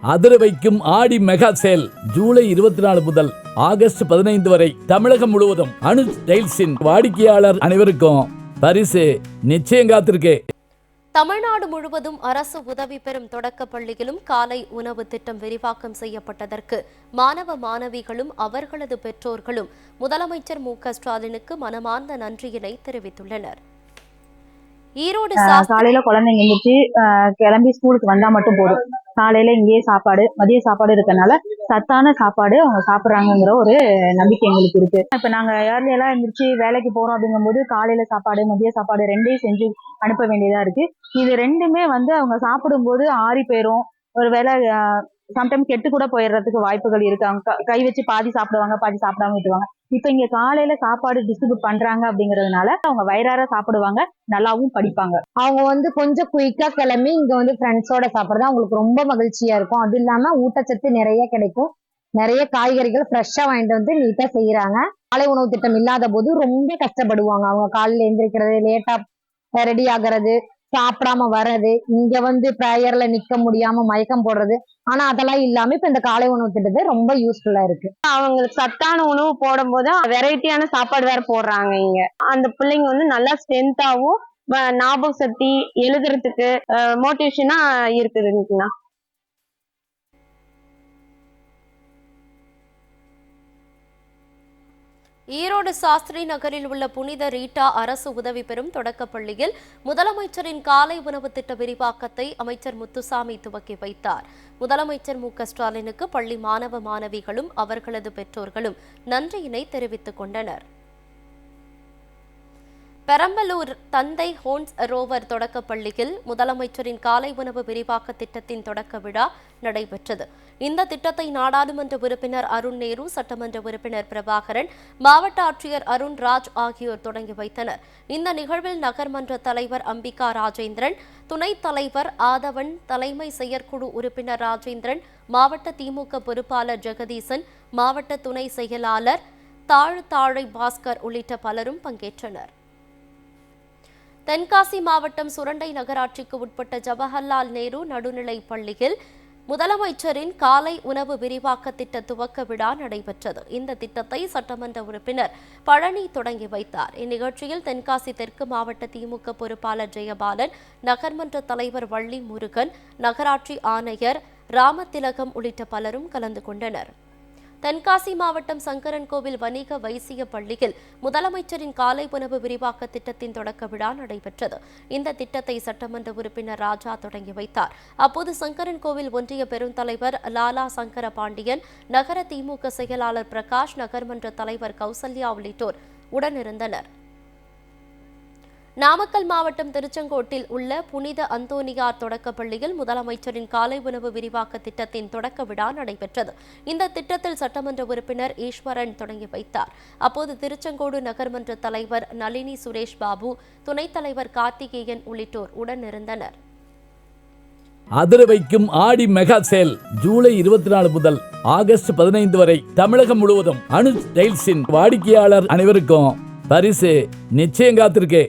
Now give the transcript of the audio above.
அதிர வைக்கும் ஆடி mega sale July 24 முதல் ஆகஸ்ட் 15 வரை தமிழகம் முழுவதும் அனுஜ் டைல்ஸின் வாடிக்கையாளர் அனைவருக்கும் பரிசு நிச்சயம் காத்திருக்கு. தமிழ்நாடு முழுவதும் அரசு உதவி பெறும் தொடக்க பள்ளியிலும் காலை உணவு திட்டம் விரிவாக்கம் செய்யப்பட்டதற்கு மாணவ மாணவிகளும் அவர்களது பெற்றோர்களும் முதலமைச்சர் மு.க.ஸ்டாலினுக்கு மனமார்ந்த நன்றியினை தெரிவித்துள்ளனர். ஈரோடு காலையில குழந்தைங்க எந்திரிச்சு கிளம்பி ஸ்கூலுக்கு வந்தா மட்டும் போதும். காலையில இங்கேயே சாப்பாடு, மதிய சாப்பாடு இருக்கனால சத்தான சாப்பாடு அவங்க சாப்பிட்றாங்கிற ஒரு நம்பிக்கை எங்களுக்கு இருக்கு. இப்ப நாங்க ஏர்லியெல்லாம் எந்திரிச்சு வேலைக்கு போறோம் அப்படிங்கும்போது காலையில சாப்பாடு மதிய சாப்பாடு ரெண்டையும் செஞ்சு அனுப்ப வேண்டியதா இருக்கு. இது ரெண்டுமே அவங்க சாப்பிடும்போது ஆறி போயிரும். ஒருவேளை சம்டைம் கெட்டு கூட போயிடுறதுக்கு வாய்ப்புகள் இருக்கு. அவங்க கை வச்சு பாதி சாப்பிடுவாங்க, பாதி சாப்பிடாம விட்டுருவாங்க. இப்ப இங்க காலையில சாப்பாடு டிஸ்ட்ரிபியூட் பண்றாங்க அப்படிங்கறதுனால அவங்க வயிறார சாப்பிடுவாங்க, நல்லாவும் படிப்பாங்க. அவங்க கொஞ்சம் குயிக்கா கிளம்பி இங்க ஃப்ரெண்ட்ஸோட சாப்பிடுறது அவங்களுக்கு ரொம்ப மகிழ்ச்சியா இருக்கும். அது இல்லாம ஊட்டச்சத்து நிறைய கிடைக்கும். நிறைய காய்கறிகள் ஃப்ரெஷ்ஷா வாங்கிட்டு வந்து நீட்டா செய்யறாங்க. காலை உணவு திட்டம் இல்லாத போது ரொம்ப கஷ்டப்படுவாங்க. அவங்க காலையில எந்திரிக்கிறது, லேட்டா ரெடி ஆகுறது, சாப்பிடாம வர்றது, இங்க பிரேயர்ல நிக்க முடியாம மயக்கம் போடுறது. ஆனா அதெல்லாம் இல்லாம இப்ப இந்த காலை உணவு திட்டத்தை ரொம்ப யூஸ்ஃபுல்லா இருக்கு. அவங்களுக்கு சத்தான உணவு போடும் போது வெரைட்டியான சாப்பாடு வேற போடுறாங்க. இங்க அந்த பிள்ளைங்க நல்லா ஸ்ட்ரென்த்தாவும் ஞாபக சக்தி எழுதுறதுக்கு மோட்டிவேஷனா இருக்குதுங்களா. ஈரோடு சாஸ்திரி நகரில் உள்ள புனித ரீட்டா அரசு உதவி பெறும் தொடக்கப் பள்ளியில் முதலமைச்சரின் காலை உணவு திட்ட விரிவாக்கத்தை அமைச்சர் முத்துசாமி துவக்கி வைத்தார். முதலமைச்சர் மு.க.ஸ்டாலினுக்கு பள்ளி மாணவ மாணவிகளும் அவர்களது பெற்றோர்களும் நன்றியினை தெரிவித்துக் கொண்டனர். பெரம்பலூர் தந்தை ஹோன்ஸ் ரோவர் தொடக்கப் பள்ளியில் முதலமைச்சரின் காலை உணவு விரிவாக்க திட்டத்தின் தொடக்க விழா நடைபெற்றது. இந்த திட்டத்தை நாடாளுமன்ற உறுப்பினர் அருண் நேரு, சட்டமன்ற உறுப்பினர் பிரபாகரன், மாவட்ட ஆட்சியர் அருண் ராஜ் ஆகியோர் தொடங்கி வைத்தனர். இந்த நிகழ்வில் நகர்மன்ற தலைவர் அம்பிகா ராஜேந்திரன், துணைத் தலைவர் ஆதவன், தலைமை செயற்குழு உறுப்பினர் ராஜேந்திரன், மாவட்ட திமுக பொறுப்பாளர் ஜெகதீசன், மாவட்ட துணை செயலாளர் தாழை பாஸ்கர் உள்ளிட்ட பலரும் பங்கேற்றனர். தென்காசி மாவட்டம் சுரண்டை நகராட்சிக்கு உட்பட்ட ஜவஹர்லால் நேரு நடுநிலைப் பள்ளியில் முதலமைச்சரின் காலை உணவு விரிவாக்க திட்ட துவக்க விழா நடைபெற்றது. இந்த திட்டத்தை சட்டமன்ற உறுப்பினர் பழனி தொடங்கி வைத்தார். இந்நிகழ்ச்சியில் தென்காசி தெற்கு மாவட்ட திமுக பொறுப்பாளர் ஜெயபாலன், நகர்மன்ற தலைவர் வள்ளி முருகன், நகராட்சி ஆணையர் ராமதிலகம் உள்ளிட்ட பலரும் கலந்து கொண்டனர். தென்காசி மாவட்டம் சங்கரன்கோவில் வணிக வைசிய பள்ளியில் முதலமைச்சரின் காலை உணவு விரிவாக்க திட்டத்தின் தொடக்க விழா நடைபெற்றது. இந்த திட்டத்தை சட்டமன்ற உறுப்பினர் ராஜா தொடங்கி வைத்தார். அப்போது சங்கரன்கோவில் ஒன்றிய பெருந்தலைவர் லாலா சங்கர பாண்டியன், நகர திமுக செயலாளர் பிரகாஷ், நகர்மன்ற தலைவர் கௌசல்யா உள்ளிட்டோர் உடனிருந்தனர். நாமக்கல் மாவட்டம் திருச்செங்கோட்டில் உள்ள புனித அந்தோனியார் தொடக்கப் பள்ளியில் முதலமைச்சரின் காலை உணவு விரிவாக்க திட்டத்தின் தொடக்க விழா நடைபெற்றது. இந்த திட்டத்தில் சட்டமன்ற உறுப்பினர் ஈஸ்வரன் தொடங்கி வைத்தார். அப்போது திருச்செங்கோடு நகர்மன்ற தலைவர் நளினி சுரேஷ் பாபு, துணைத் தலைவர் கார்த்திகேயன் உள்ளிட்டோர் உடனிருந்தனர். அதிர வைக்கும் ஆடி மெகா சேல் ஜூலை 24 முதல் ஆகஸ்ட் 15 வரை தமிழகம் முழுவதும் அனுஜ் டைல்ஸின் வாடிக்கையாளர் அனைவருக்கும் பரிசு நிச்சயம் காத்திருக்கு.